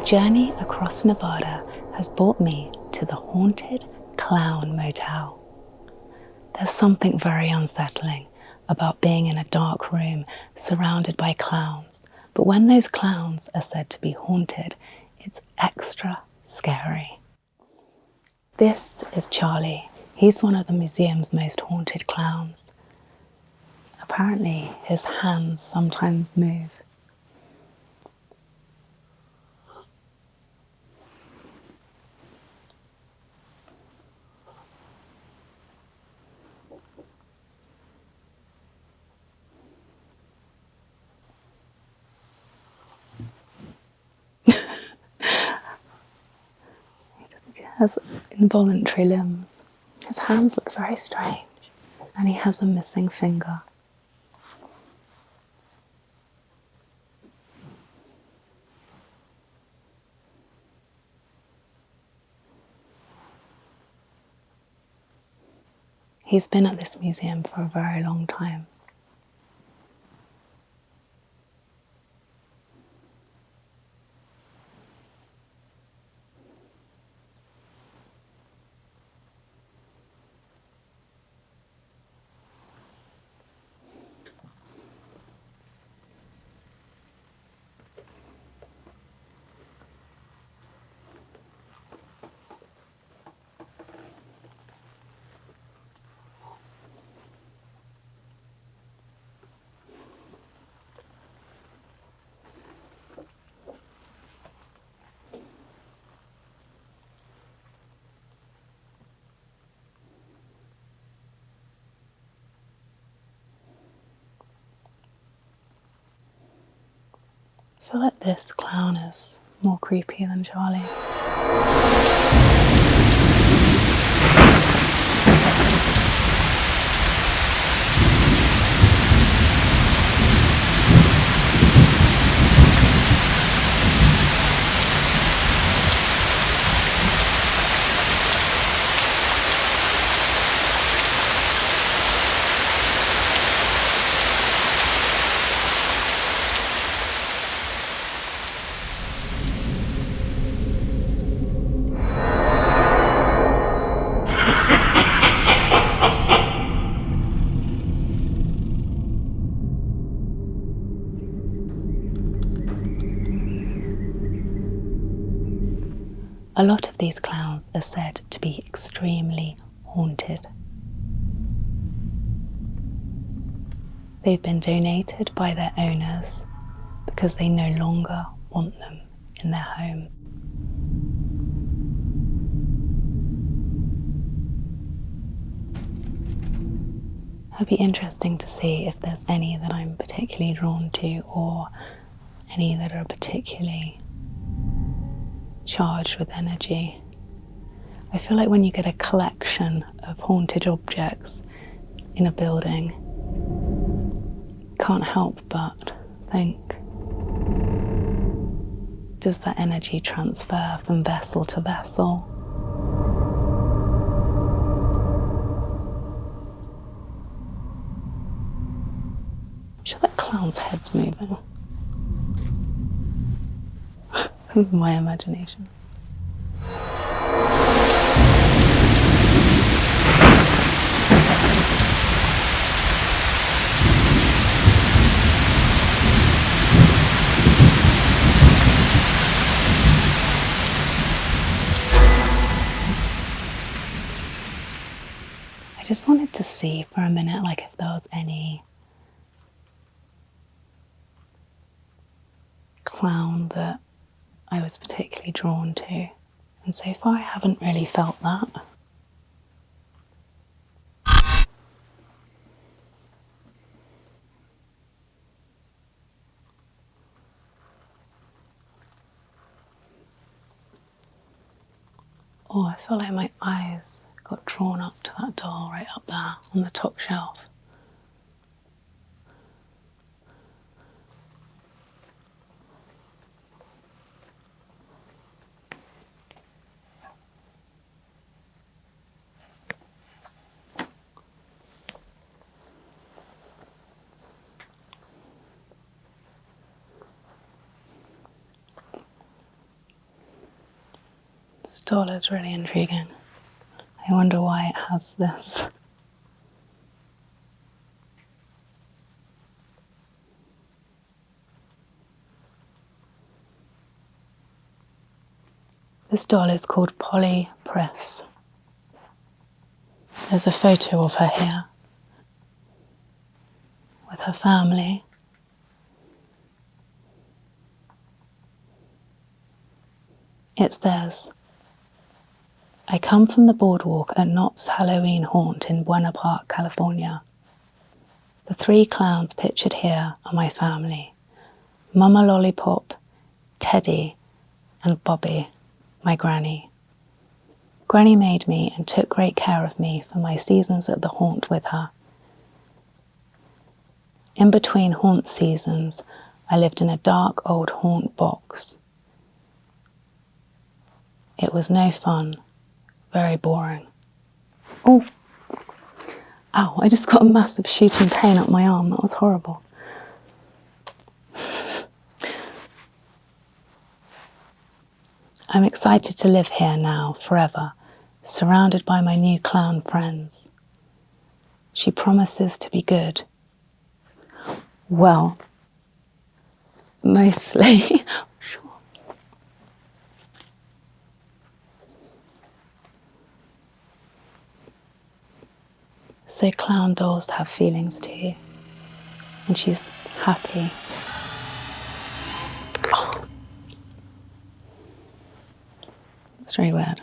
journey across Nevada has brought me to the haunted Clown Motel. There's something very unsettling about being in a dark room surrounded by clowns, but when those clowns are said to be haunted, it's extra scary. This is Charlie. He's one of the museum's most haunted clowns. Apparently, his hands sometimes move. He has involuntary limbs. His hands look very strange, and he has a missing finger. He's been at this museum for a very long time. I feel like this clown is more creepy than Charlie. A lot of these clowns are said to be extremely haunted. They've been donated by their owners because they no longer want them in their homes. It'd be interesting to see if there's any that I'm particularly drawn to, or any that are particularly charged with energy. I feel like when you get a collection of haunted objects in a building, you can't help but think, does that energy transfer from vessel to vessel? I'm sure that clown's head's moving. This is my imagination. I just wanted to see for a minute, like, if there was any clown that I was particularly drawn to, and so far I haven't really felt that. Oh, I feel like my eyes got drawn up to that doll right up there on the top shelf. This doll is really intriguing. I wonder why it has this. This doll is called Polly Priss. There's a photo of her here with her family. It says, I come from the boardwalk at Knott's Halloween haunt in Buena Park, California. The 3 clowns pictured here are my family, Mama Lollipop, Teddy, and Bobby, my granny. Granny made me and took great care of me for my seasons at the haunt with her. In between haunt seasons, I lived in a dark old haunt box. It was no fun, very boring. Oh, ow, I just got a massive shooting pain up my arm. That was horrible. I'm excited to live here now, forever, surrounded by my new clown friends. She promises to be good. Well, mostly. So clown dolls have feelings too, and she's happy. Oh. It's very weird.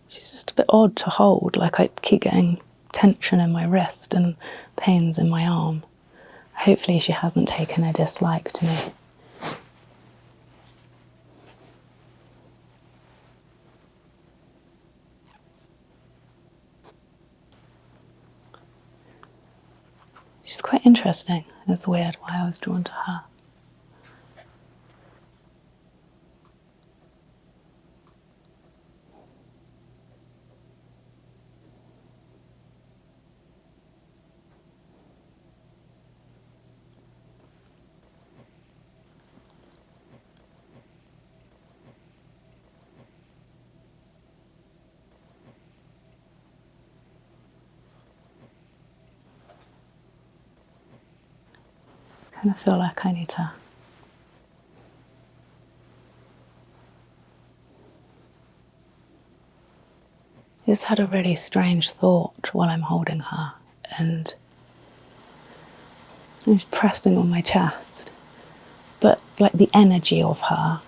She's just a bit odd to hold, like I keep getting tension in my wrist and pains in my arm. Hopefully she hasn't taken a dislike to me. She's quite interesting. It's weird why I was drawn to her. I kind of feel like I need to I just had a really strange thought while I'm holding her, and I'm pressing on my chest. But like the energy of her,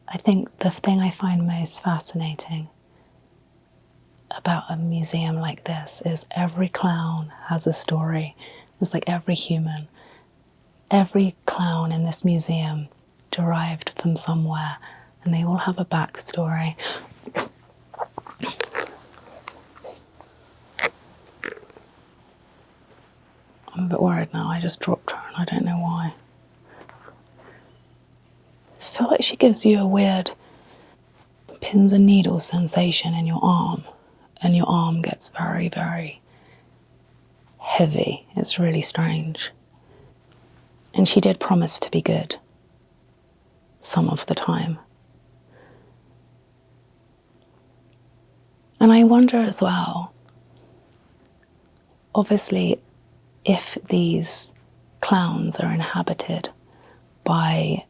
I think the thing I find most fascinating about a museum like this is every clown has a story. It's like every human. Every clown in this museum derived from somewhere, and they all have a backstory. I'm a bit worried now. I just dropped her and I don't know why. I feel like she gives you a weird pins and needles sensation in your arm, and your arm gets very, very heavy. It's really strange. And she did promise to be good some of the time. And I wonder as well, obviously, if these clowns are inhabited by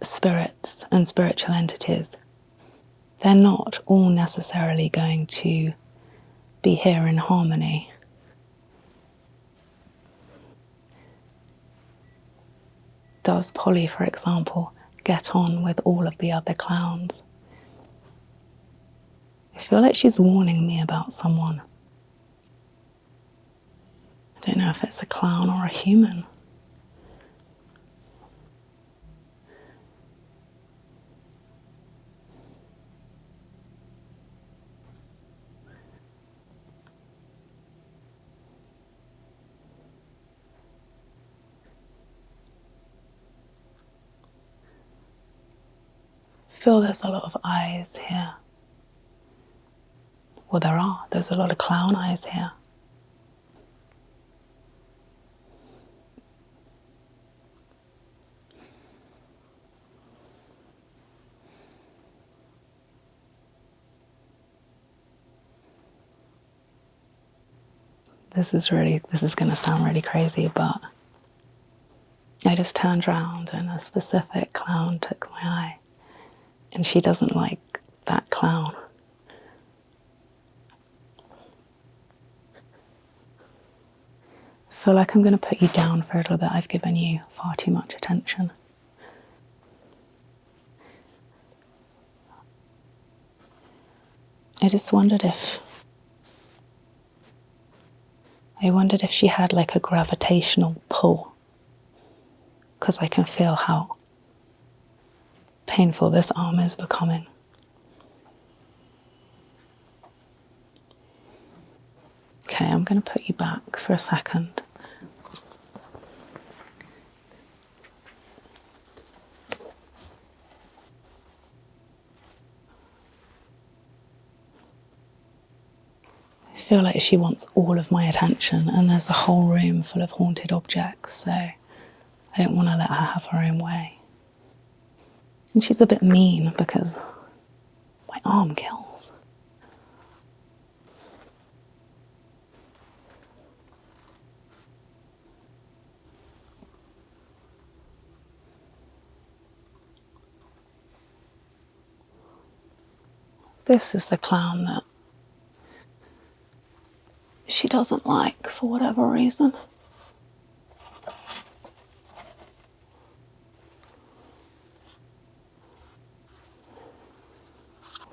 spirits and spiritual entities, they're not all necessarily going to be here in harmony. Does Polly, for example, get on with all of the other clowns? I feel like she's warning me about someone. I don't know if it's a clown or a human. I feel there's a lot of eyes here. Well, there's a lot of clown eyes here. this is going to sound really crazy, but I just turned around and a specific clown took my eye. And she doesn't like that clown. I feel like I'm going to put you down for a little bit. I've given you far too much attention. I just wondered if she had like a gravitational pull, because I can feel how painful this arm is becoming. Okay, I'm going to put you back for a second. I feel like she wants all of my attention, and there's a whole room full of haunted objects, so I don't want to let her have her own way. And she's a bit mean because my arm kills. This is the clown that she doesn't like for whatever reason.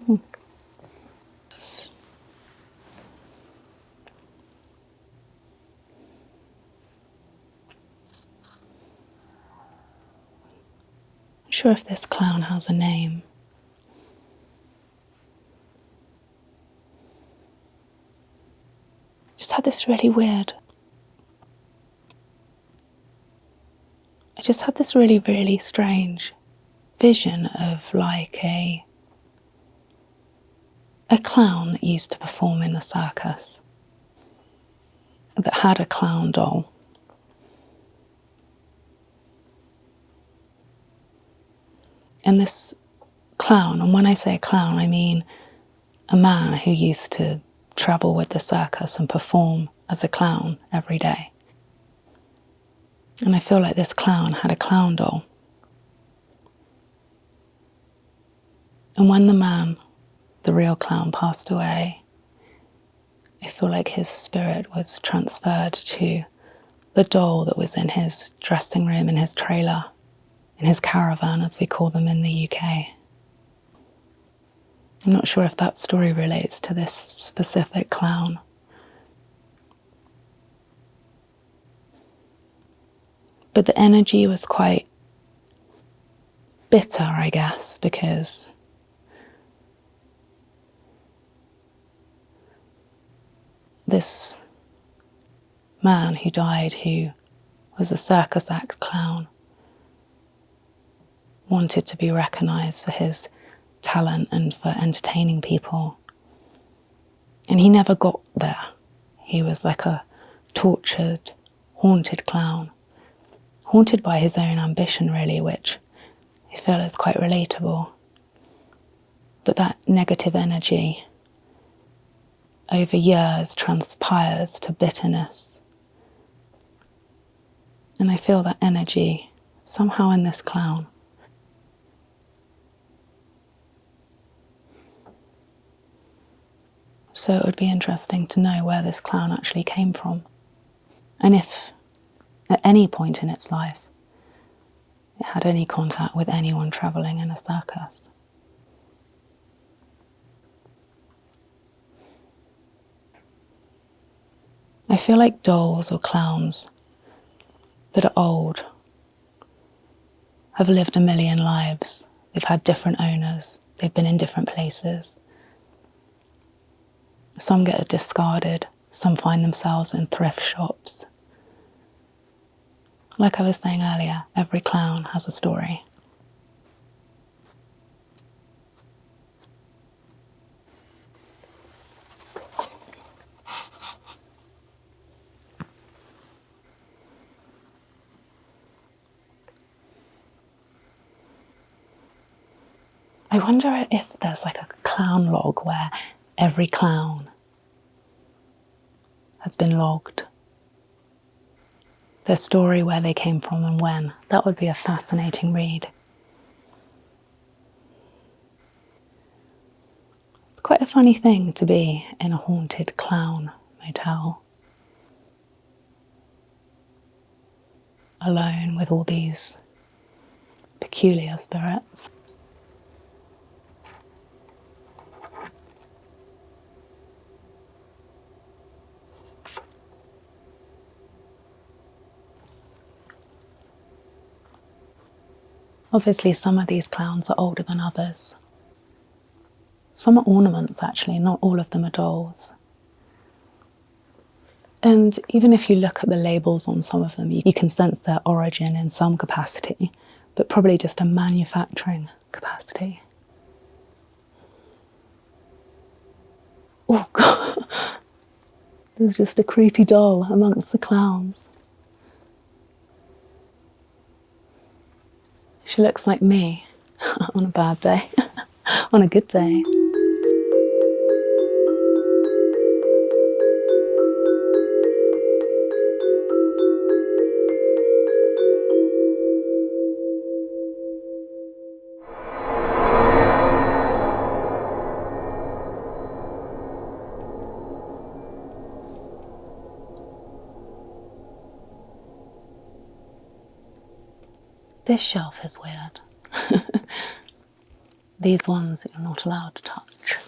I'm not sure if this clown has a name. Just had this really weird. I just had this really, really strange vision of like a clown that used to perform in the circus, that had a clown doll. And this clown, and when I say a clown, I mean a man who used to travel with the circus and perform as a clown every day. And I feel like this clown had a clown doll. And when the man, the real clown, passed away, I feel like his spirit was transferred to the doll that was in his dressing room, in his trailer, in his caravan, as we call them in the UK. I'm not sure if that story relates to this specific clown. But the energy was quite bitter, I guess, because this man who died, who was a circus act clown, wanted to be recognised for his talent and for entertaining people. And he never got there. He was like a tortured, haunted clown, haunted by his own ambition, really, which I feel is quite relatable. But that negative energy over years transpires to bitterness. And I feel that energy somehow in this clown. So it would be interesting to know where this clown actually came from. And if, at any point in its life, it had any contact with anyone travelling in a circus. I feel like dolls or clowns that are old have lived a million lives. They've had different owners. They've been in different places. Some get discarded. Some find themselves in thrift shops. Like I was saying earlier, every clown has a story. I wonder if there's like a clown log where every clown has been logged. Their story, where they came from and when, that would be a fascinating read. It's quite a funny thing to be in a haunted clown motel, alone with all these peculiar spirits. Obviously, some of these clowns are older than others. Some are ornaments, actually, not all of them are dolls. And even if you look at the labels on some of them, you can sense their origin in some capacity, but probably just a manufacturing capacity. Oh, God. There's just a creepy doll amongst the clowns. She looks like me on a bad day, on a good day. This shelf is weird. These ones you're not allowed to touch.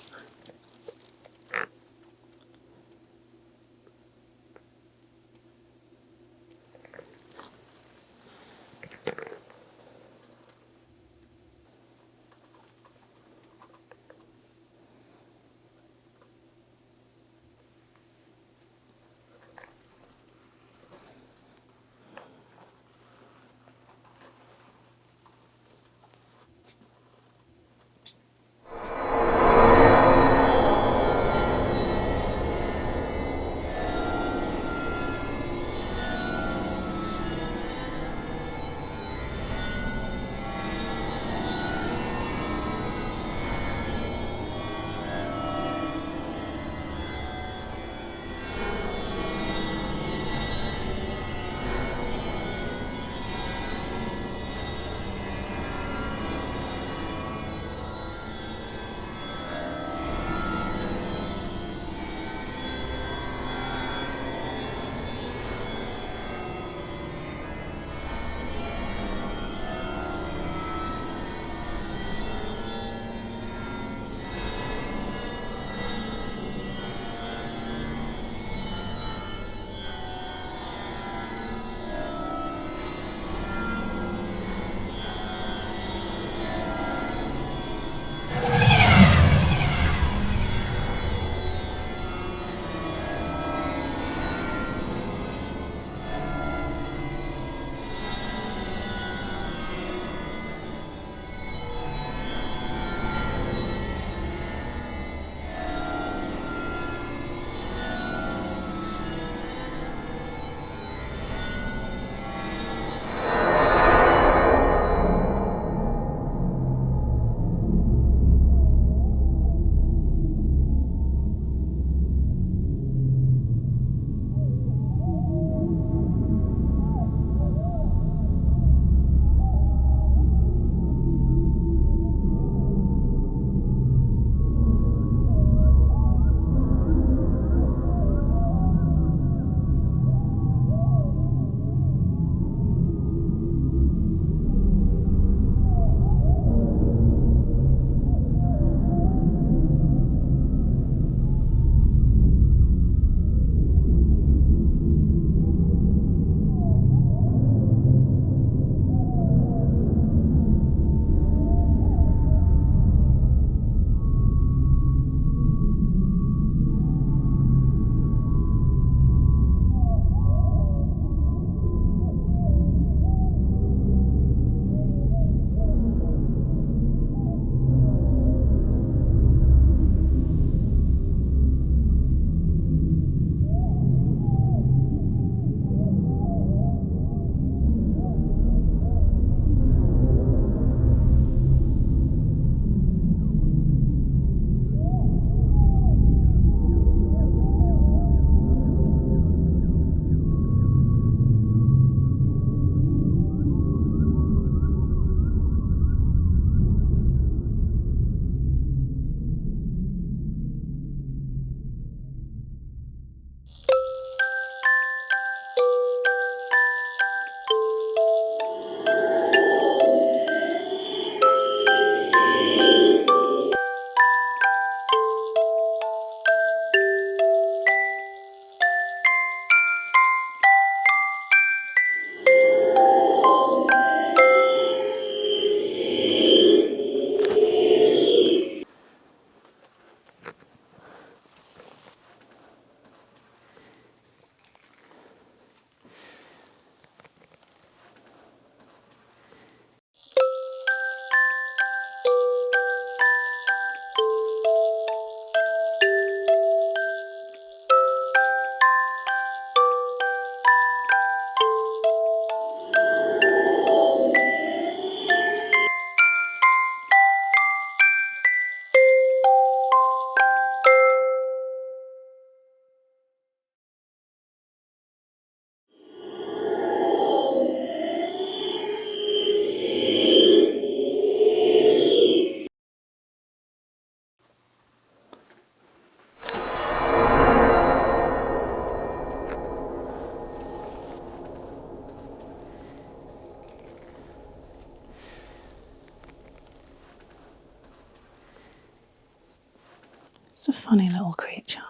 just a funny little creature.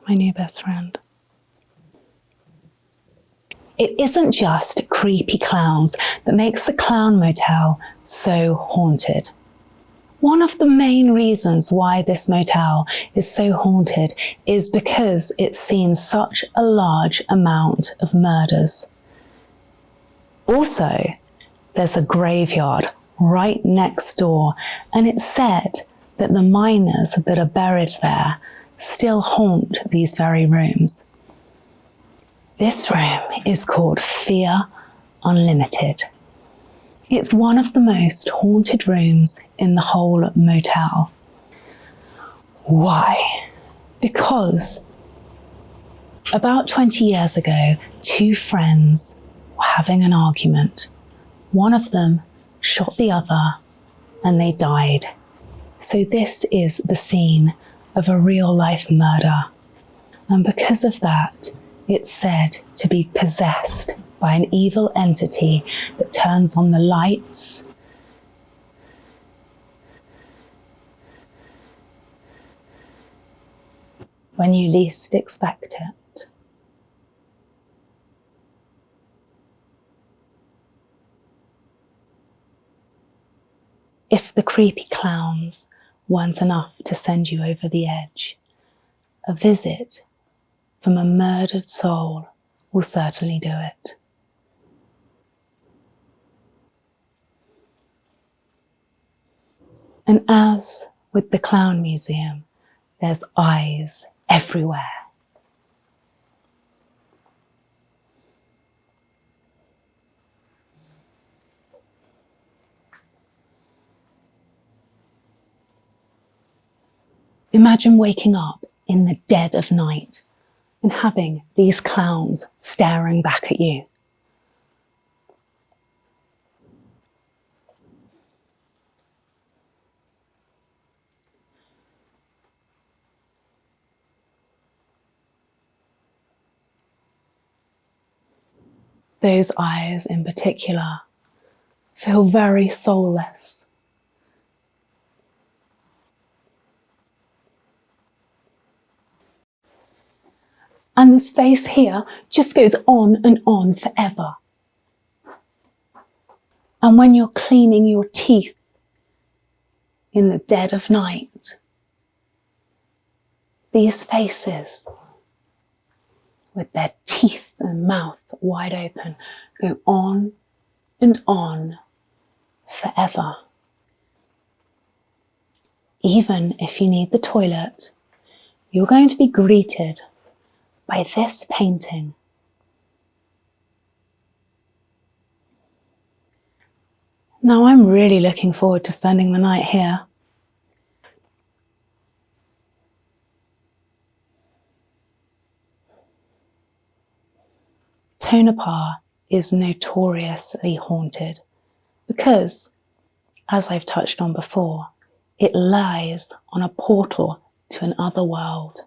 My new best friend. It isn't just creepy clowns that makes the Clown Motel so haunted. One of the main reasons why this motel is so haunted is because it's seen such a large amount of murders. Also, there's a graveyard right next door, and it's said that the miners that are buried there still haunt these very rooms. This room is called Fear Unlimited. It's one of the most haunted rooms in the whole motel. Why? Because about 20 years ago, two friends were having an argument. One of them shot the other and they died. So this is the scene of a real-life murder. And because of that, it's said to be possessed by an evil entity that turns on the lights when you least expect it. If the creepy clowns weren't enough to send you over the edge, a visit from a murdered soul will certainly do it. And as with the Clown Museum, there's eyes everywhere. Imagine waking up in the dead of night and having these clowns staring back at you. Those eyes in particular feel very soulless. And this face here just goes on and on forever. And when you're cleaning your teeth in the dead of night, these faces with their teeth and mouth wide open go on and on forever. Even if you need the toilet, you're going to be greeted by this painting. Now I'm really looking forward to spending the night here. Tonopah is notoriously haunted because, as I've touched on before, it lies on a portal to another world.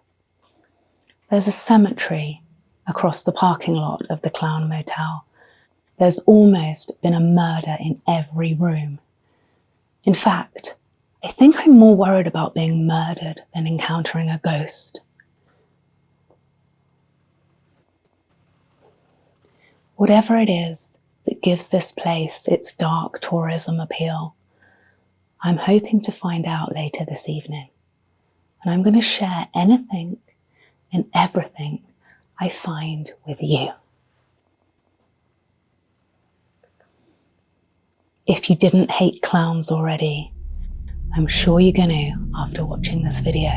There's a cemetery across the parking lot of the Clown Motel. There's almost been a murder in every room. In fact, I think I'm more worried about being murdered than encountering a ghost. Whatever it is that gives this place its dark tourism appeal, I'm hoping to find out later this evening. And I'm going to share anything and everything I find with you. If you didn't hate clowns already, I'm sure you're going to after watching this video.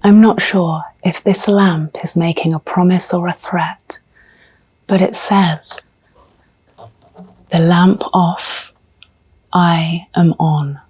I'm not sure if this lamp is making a promise or a threat, but it says, "The lamp off, I am on."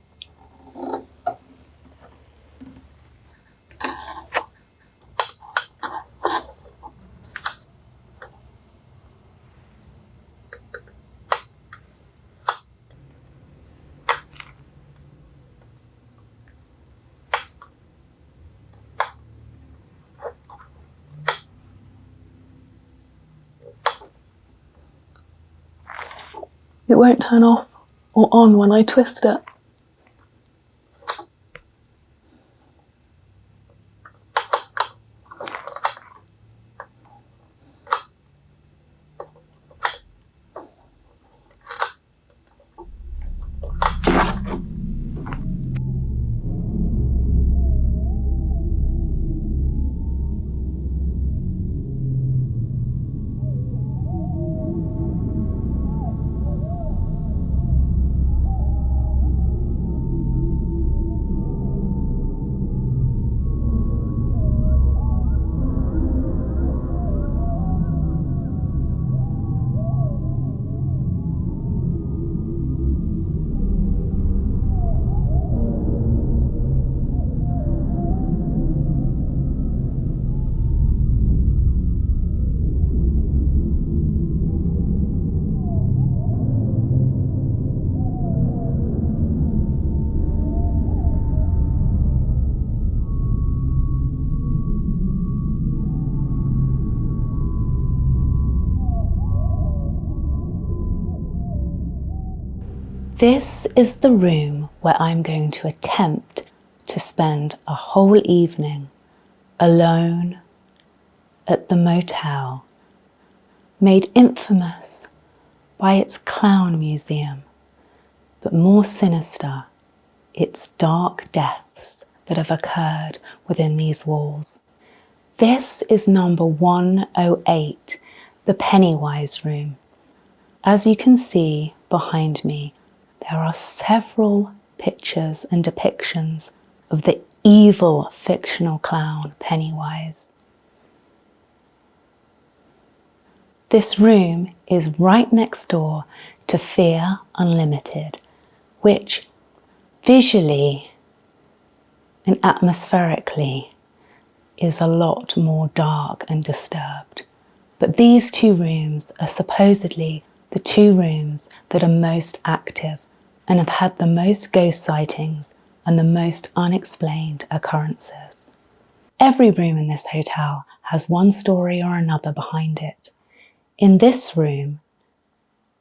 It won't turn off or on when I twist it. This is the room where I'm going to attempt to spend a whole evening alone at the motel, made infamous by its clown museum, but more sinister, its dark deaths that have occurred within these walls. This is number 108, the Pennywise room. As you can see behind me, there are several pictures and depictions of the evil fictional clown Pennywise. This room is right next door to Fear Unlimited, which visually and atmospherically is a lot more dark and disturbed. But these two rooms are supposedly the two rooms that are most active and have had the most ghost sightings and the most unexplained occurrences. Every room in this hotel has one story or another behind it. In this room,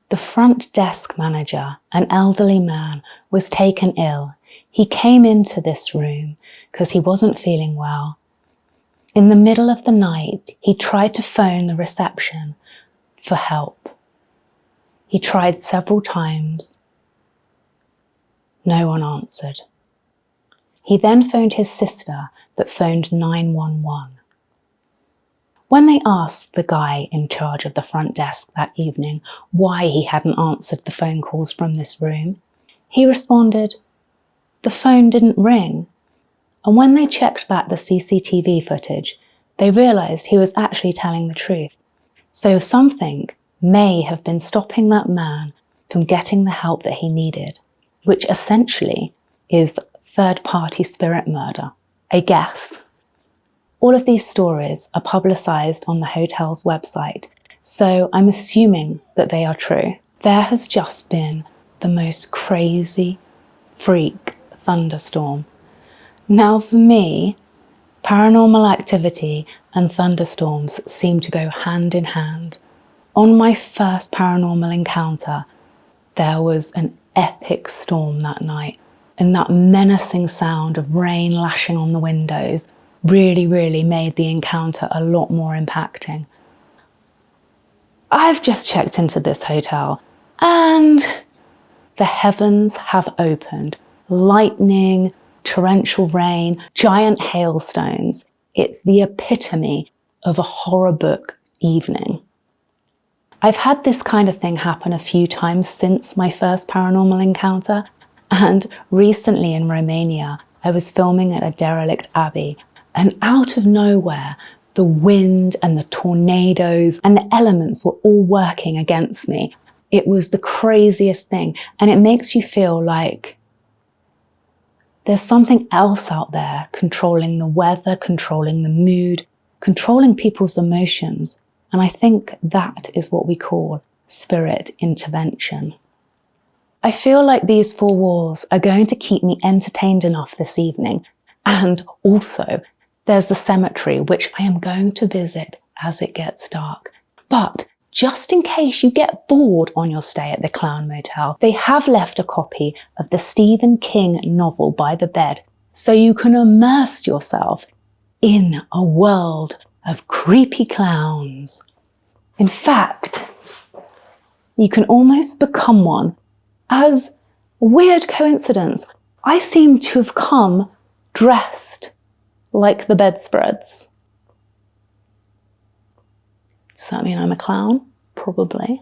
the front desk manager, an elderly man, was taken ill. He came into this room because he wasn't feeling well. In the middle of the night, he tried to phone the reception for help. He tried several times. No one answered. He then phoned his sister that phoned 911. When they asked the guy in charge of the front desk that evening why he hadn't answered the phone calls from this room, he responded, "The phone didn't ring." And when they checked back the CCTV footage, they realised he was actually telling the truth. So something may have been stopping that man from getting the help that he needed, which essentially is third-party spirit murder, I guess. All of these stories are publicised on the hotel's website, so I'm assuming that they are true. There has just been the most crazy freak thunderstorm. Now for me, paranormal activity and thunderstorms seem to go hand in hand. On my first paranormal encounter, there was an epic storm that night, and that menacing sound of rain lashing on the windows really made the encounter a lot more impacting. I've just checked into this hotel and the heavens have opened. Lightning, torrential rain, giant hailstones. It's the epitome of a horror book evening. I've had this kind of thing happen a few times since my first paranormal encounter, and recently in Romania, I was filming at a derelict abbey, And out of nowhere, the wind and the tornadoes and the elements were all working against me. It was the craziest thing. And it makes you feel like there's something else out there controlling the weather, controlling the mood, controlling people's emotions. And I think that is what we call spirit intervention. I feel like these four walls are going to keep me entertained enough this evening. And also, there's the cemetery, which I am going to visit as it gets dark. But just in case you get bored on your stay at the Clown Motel, they have left a copy of the Stephen King novel by the bed, so you can immerse yourself in a world of creepy clowns. In fact, you can almost become one. As a weird coincidence, I seem to have come dressed like the bedspreads. Does that mean I'm a clown? Probably.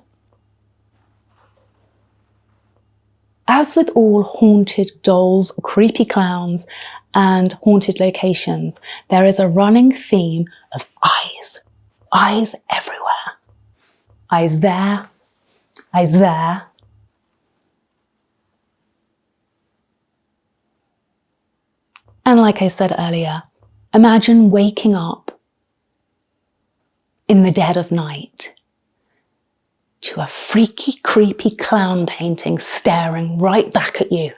As with all haunted dolls, creepy clowns, and haunted locations, there is a running theme of eyes. Eyes everywhere. Eyes there. Eyes there. And like I said earlier, imagine waking up in the dead of night to a freaky, creepy clown painting staring right back at you.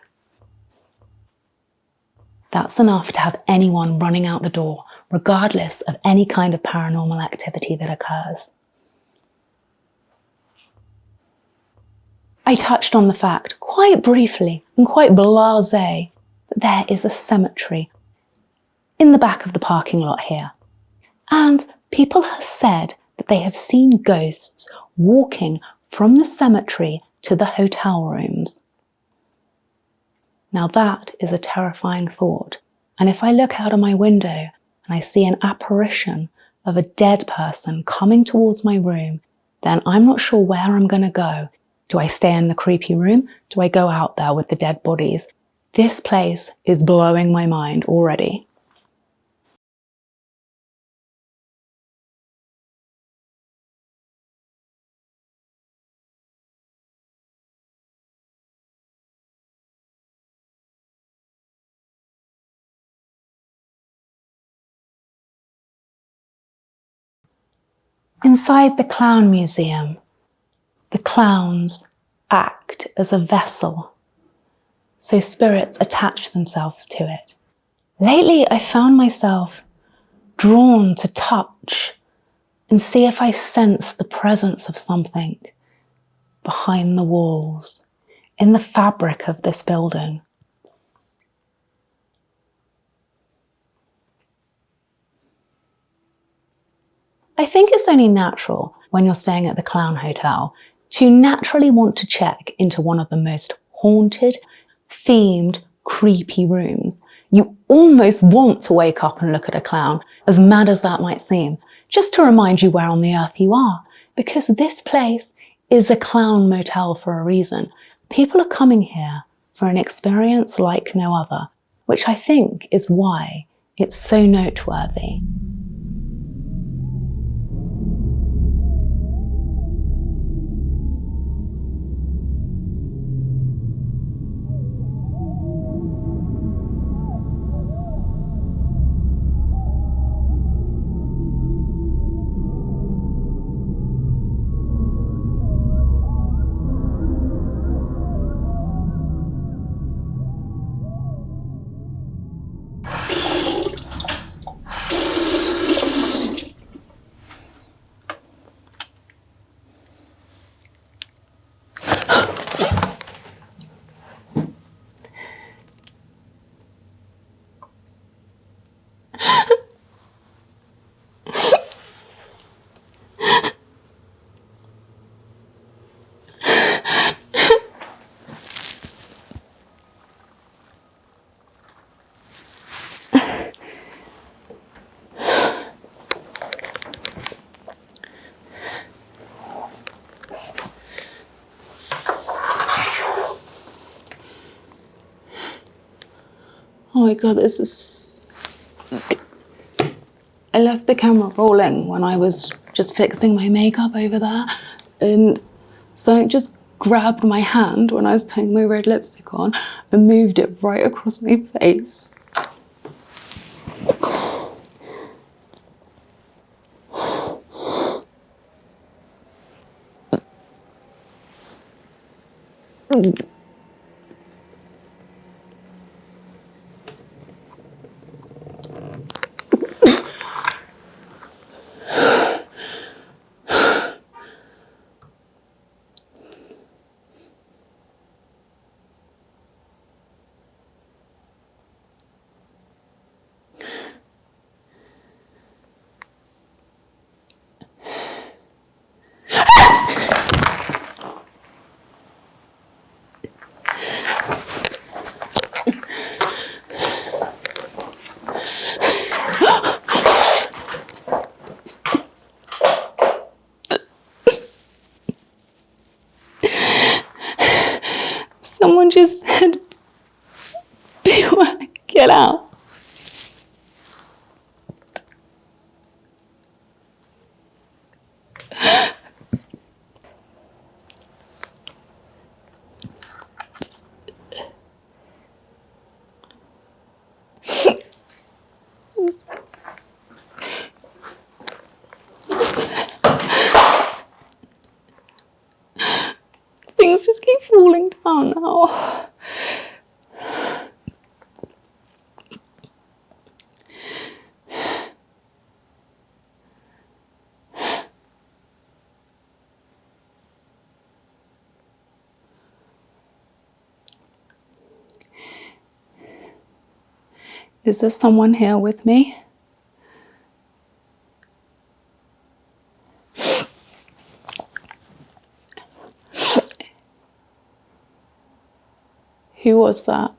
That's enough to have anyone running out the door, regardless of any kind of paranormal activity that occurs. I touched on the fact, quite briefly and quite blasé, that there is a cemetery in the back of the parking lot here. And people have said that they have seen ghosts walking from the cemetery to the hotel rooms. Now that is a terrifying thought. And if I look out of my window and I see an apparition of a dead person coming towards my room, then I'm not sure where I'm going to go. Do I stay in the creepy room? Do I go out there with the dead bodies? This place is blowing my mind already. Inside the Clown Museum, the clowns act as a vessel, so spirits attach themselves to it. Lately, I found myself drawn to touch and see if I sense the presence of something behind the walls, in the fabric of this building. I think it's only natural when you're staying at the Clown Hotel to naturally want to check into one of the most haunted, themed, creepy rooms. You almost want to wake up and look at a clown, as mad as that might seem, just to remind you where on the earth you are, because this place is a Clown Motel for a reason. People are coming here for an experience like no other, which I think is why it's so noteworthy. Oh my God, this is... I left the camera rolling when I was just fixing my makeup over there, and something just grabbed my hand when I was putting my red lipstick on and moved it right across my face. Someone just said, get out. Things just keep falling down now. Is there someone here with me? Who was that?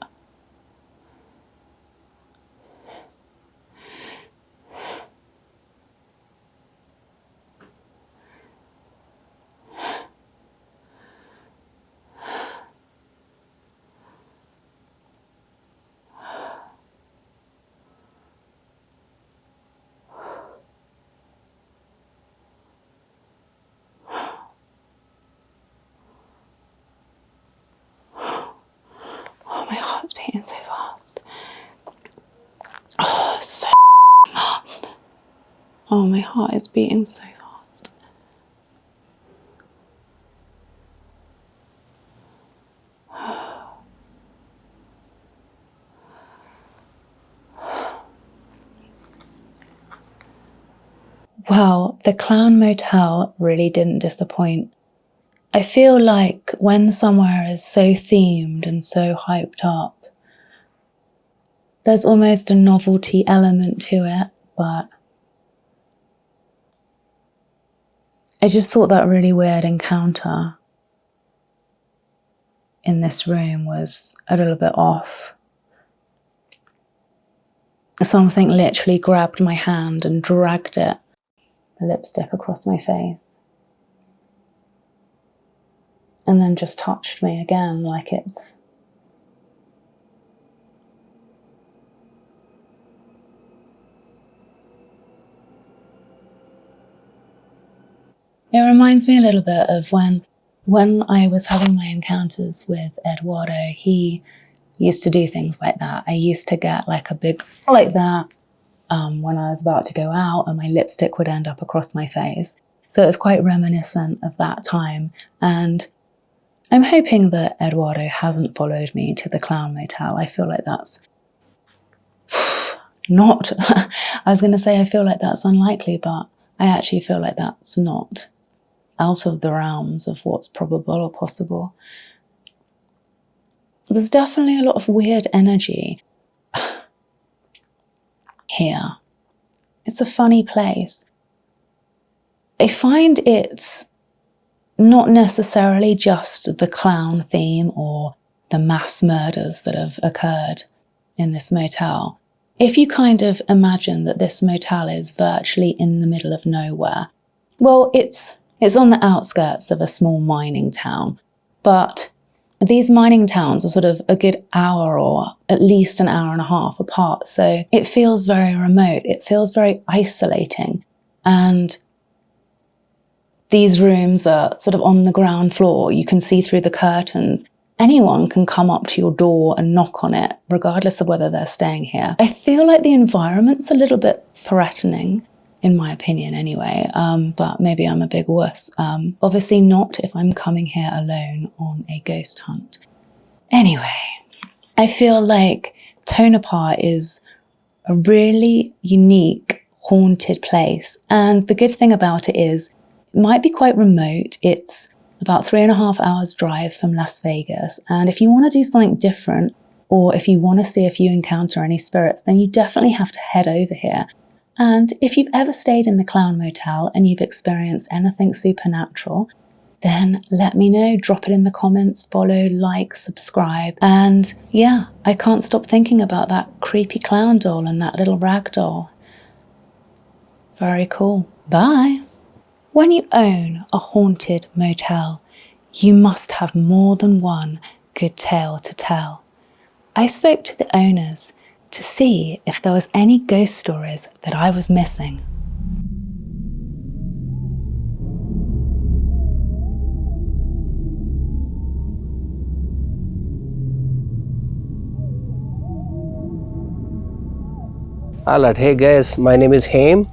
Oh, my heart's beating so fast. Oh, so fast. Oh, my heart is beating so fast. Well, the Clown Motel really didn't disappoint. I feel like when somewhere is so themed and so hyped up, there's almost a novelty element to it, but I just thought that really weird encounter in this room was a little bit off. Something literally grabbed my hand and dragged it, the lipstick, across my face. And then just touched me again like it's... It reminds me a little bit of when I was having my encounters with Eduardo. He used to do things like that. I used to get like a big like that when I was about to go out, and my lipstick would end up across my face. So it's quite reminiscent of that time. And I'm hoping that Eduardo hasn't followed me to the Clown Motel. I feel like that's not... I was going to say I feel like that's unlikely, but I actually feel like that's not out of the realms of what's probable or possible. There's definitely a lot of weird energy here. It's a funny place. I find it's not necessarily just the clown theme or the mass murders that have occurred in this motel. If you kind of imagine that this motel is virtually in the middle of nowhere, well, it's on the outskirts of a small mining town, but These mining towns are sort of a good hour or at least an hour and a half apart, so it feels very remote, it feels very isolating. And these rooms are sort of on the ground floor, you can see through the curtains. Anyone can come up to your door and knock on it, regardless of whether they're staying here. I feel like the environment's a little bit threatening, in my opinion anyway, but maybe I'm a big wuss. Obviously not if I'm coming here alone on a ghost hunt. Anyway, I feel like Tonopah is a really unique, haunted place. And the good thing about it is, it might be quite remote. It's about 3.5 hours drive from Las Vegas. And if you want to do something different, or if you want to see if you encounter any spirits, then you definitely have to head over here. And if you've ever stayed in the Clown Motel and you've experienced anything supernatural, then let me know, drop it in the comments, follow, like, subscribe. And yeah, I can't stop thinking about that creepy clown doll and that little rag doll. Very cool. Bye. When you own a haunted motel, you must have more than one good tale to tell. I spoke to the owners to see if there was any ghost stories that I was missing. Alright, hey guys, my name is Haim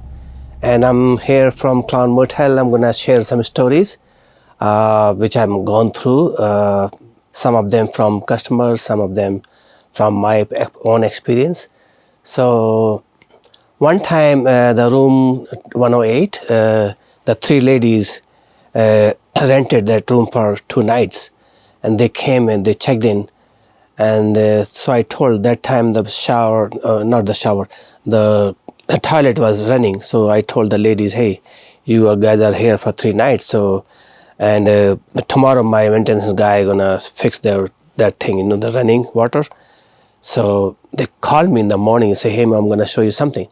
and I'm here from Clown Motel. I'm gonna share some stories which I've gone through, some of them from customers, some of them from my own experience. So one time the room 108, the three ladies rented that room for 2 nights, and they came and they checked in. And so I told that time the shower, not the shower, the toilet was running. So I told the ladies, hey, you guys are here for 3 nights. So, and tomorrow my maintenance guy gonna fix that thing, you know, the running water. So they called me in the morning and say, hey, I'm gonna show you something.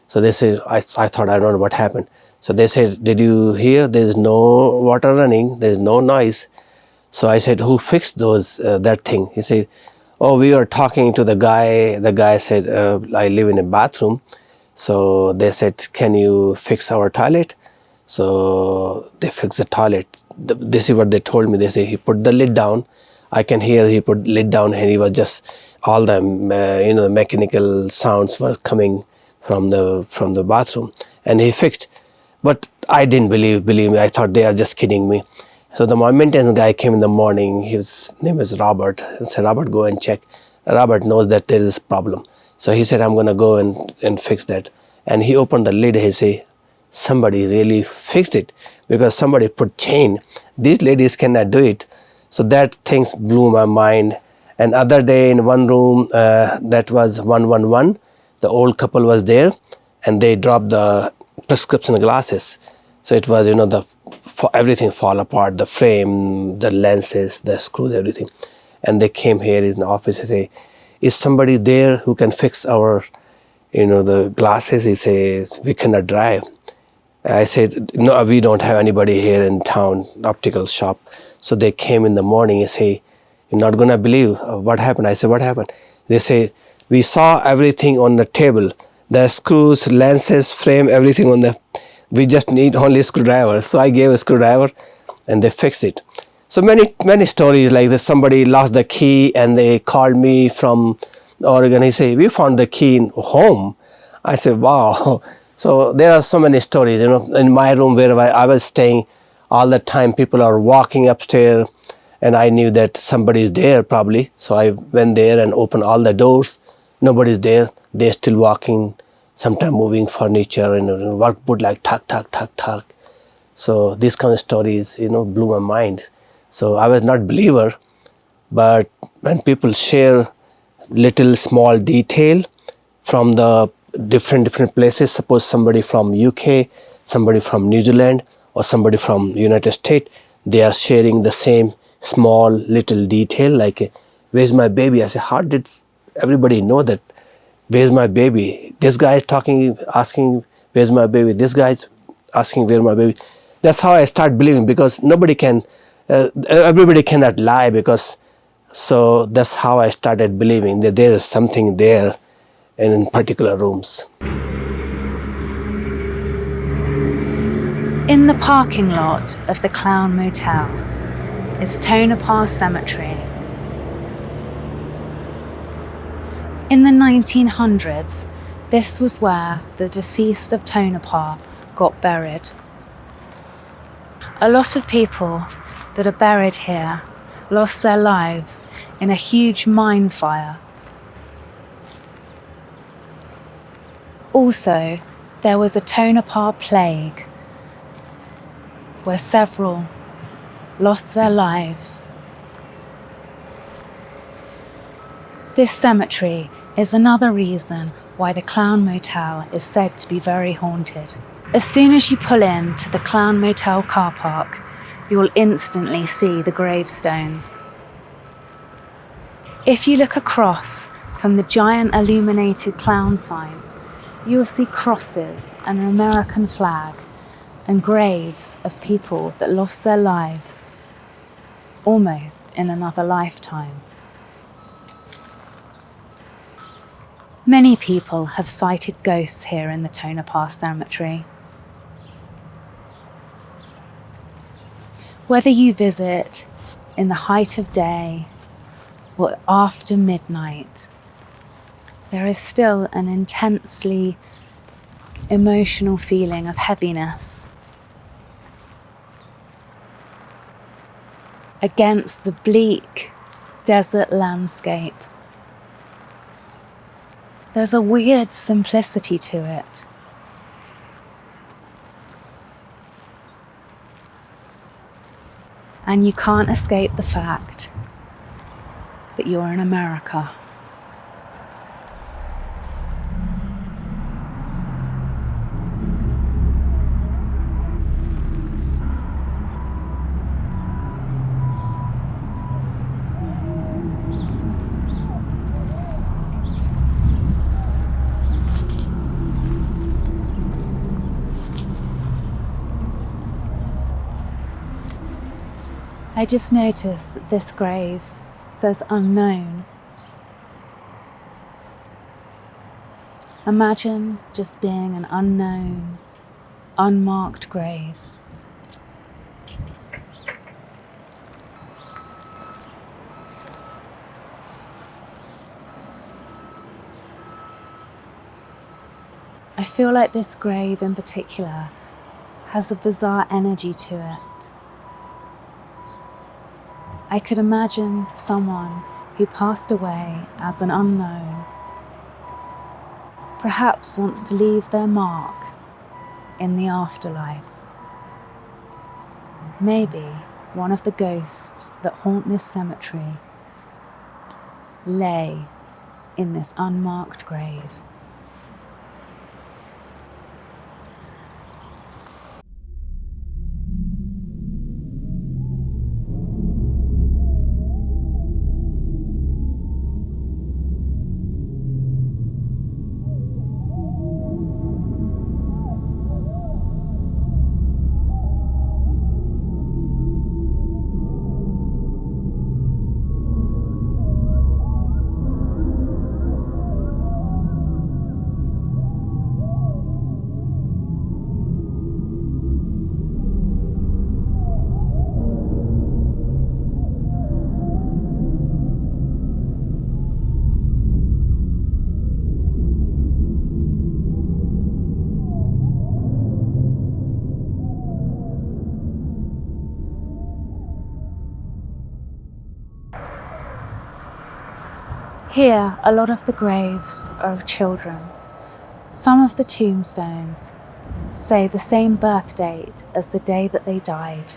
So they said, I thought, I don't know what happened. So they said, did you hear? There's no water running, there's no noise. So I said, who fixed that thing? He said, oh, we were talking to the guy. The guy said, I live in a bathroom. So they said, can you fix our toilet? So they fixed the toilet. This is what they told me. They say he put the lid down. I can hear he put lid down, and he was just, all the mechanical sounds were coming from the bathroom, and he fixed. But I didn't believe me. I thought they are just kidding me. So the maintenance guy came in the morning. His name is Robert. I said, Robert, go and check. Robert knows that there is a problem. So he said, I'm going to go and fix that. And he opened the lid. He said, somebody really fixed it, because somebody put chain. These ladies cannot do it. So that things blew my mind. And other day in one room, that was 111, the old couple was there, and they dropped the prescription glasses. So it was, everything fall apart, the frame, the lenses, the screws, everything. And they came here in the office and say, is somebody there who can fix our, the glasses? He says, we cannot drive. I said, no, we don't have anybody here in town, optical shop. So they came in the morning and say, you're not going to believe what happened. I said, what happened? They say, we saw everything on the table, the screws, lenses, frame, everything on the, we just need only a screwdriver. So I gave a screwdriver and they fixed it. So many stories like this. Somebody lost the key and they called me from Oregon. He said, we found the key in home. I said, wow. So there are so many stories, in my room where I was staying all the time, people are walking upstairs, and I knew that somebody's there probably. So I went there and opened all the doors. Nobody's there. They're still walking, sometimes moving furniture, and workboard like tuck, tuck, tuck, tuck. So these kind of stories, blew my mind. So I was not believer, but when people share little small detail from the different places, suppose somebody from UK, somebody from New Zealand, or somebody from United States, they are sharing the same small little detail like, where's my baby? I say, how did everybody know that? Where's my baby? This guy is talking, asking, where's my baby? This guy is asking, where's my baby? That's how I start believing, because everybody cannot lie, because So that's how I started believing that there is something there in particular rooms. In the parking lot of the Clown Motel is Tonopah Cemetery. In the 1900s, this was where the deceased of Tonopah got buried. A lot of people that are buried here lost their lives in a huge mine fire. Also, there was a Tonopah plague where several lost their lives. This cemetery is another reason why the Clown Motel is said to be very haunted. As soon as you pull in to the Clown Motel car park, you will instantly see the gravestones. If you look across from the giant illuminated clown sign, you will see crosses and an American flag and graves of people that lost their lives almost in another lifetime. Many people have sighted ghosts here in the Tonopah Cemetery. Whether you visit in the height of day or after midnight, there is still an intensely emotional feeling of heaviness against the bleak desert landscape. There's a weird simplicity to it. And you can't escape the fact that you're in America. I just noticed that this grave says unknown. Imagine just being an unknown, unmarked grave. I feel like this grave in particular has a bizarre energy to it. I could imagine someone who passed away as an unknown perhaps wants to leave their mark in the afterlife. Maybe one of the ghosts that haunt this cemetery lay in this unmarked grave. Here, a lot of the graves are of children. Some of the tombstones say the same birth date as the day that they died.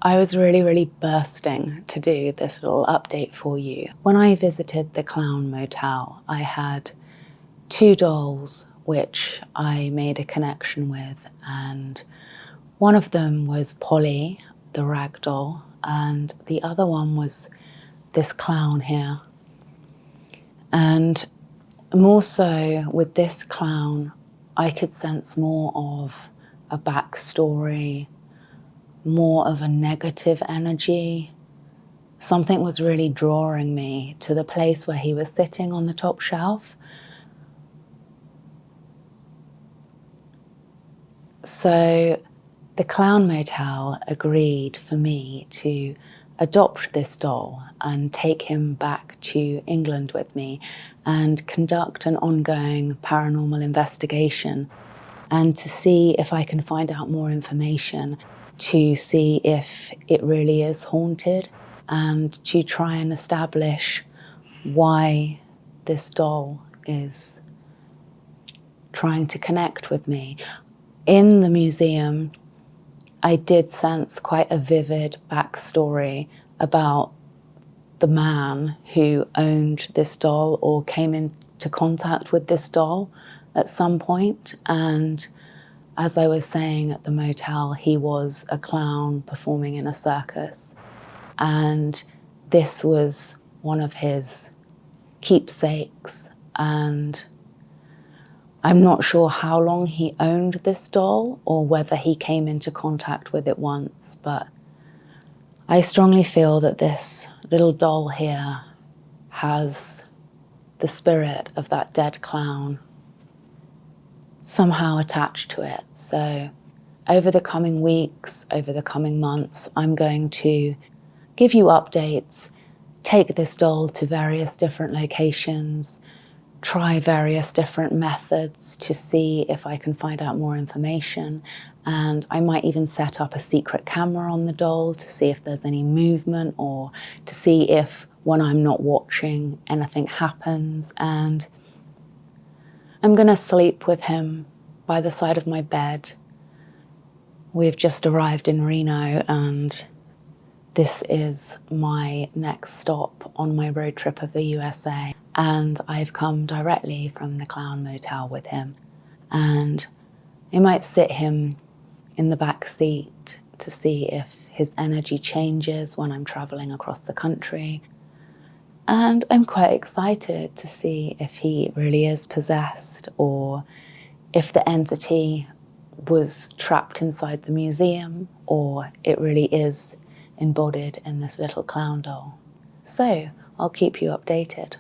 I was really bursting to do this little update for you. When I visited the Clown Motel, I had 2 dolls which I made a connection with, and one of them was Polly, the rag doll, and the other one was this clown here. And more so with this clown, I could sense more of a backstory, more of a negative energy. Something was really drawing me to the place where he was sitting on the top shelf. So the Clown Motel agreed for me to adopt this doll and take him back to England with me and conduct an ongoing paranormal investigation, and to see if I can find out more information, to see if it really is haunted, and to try and establish why this doll is trying to connect with me. In the museum, I did sense quite a vivid backstory about the man who owned this doll or came into contact with this doll at some point. And as I was saying at the motel, he was a clown performing in a circus. And this was one of his keepsakes. And I'm not sure how long he owned this doll or whether he came into contact with it once, but I strongly feel that this little doll here has the spirit of that dead clown somehow attached to it. So over the coming weeks, over the coming months, I'm going to give you updates, take this doll to various different locations, try various different methods to see if I can find out more information. And I might even set up a secret camera on the doll to see if there's any movement, or to see if when I'm not watching anything happens. And I'm gonna sleep with him by the side of my bed. We've just arrived in Reno, and this is my next stop on my road trip of the USA. And I've come directly from the Clown Motel with him. And I might sit him in the back seat to see if his energy changes when I'm traveling across the country. And I'm quite excited to see if he really is possessed, or if the entity was trapped inside the museum, or it really is embodied in this little clown doll. So I'll keep you updated.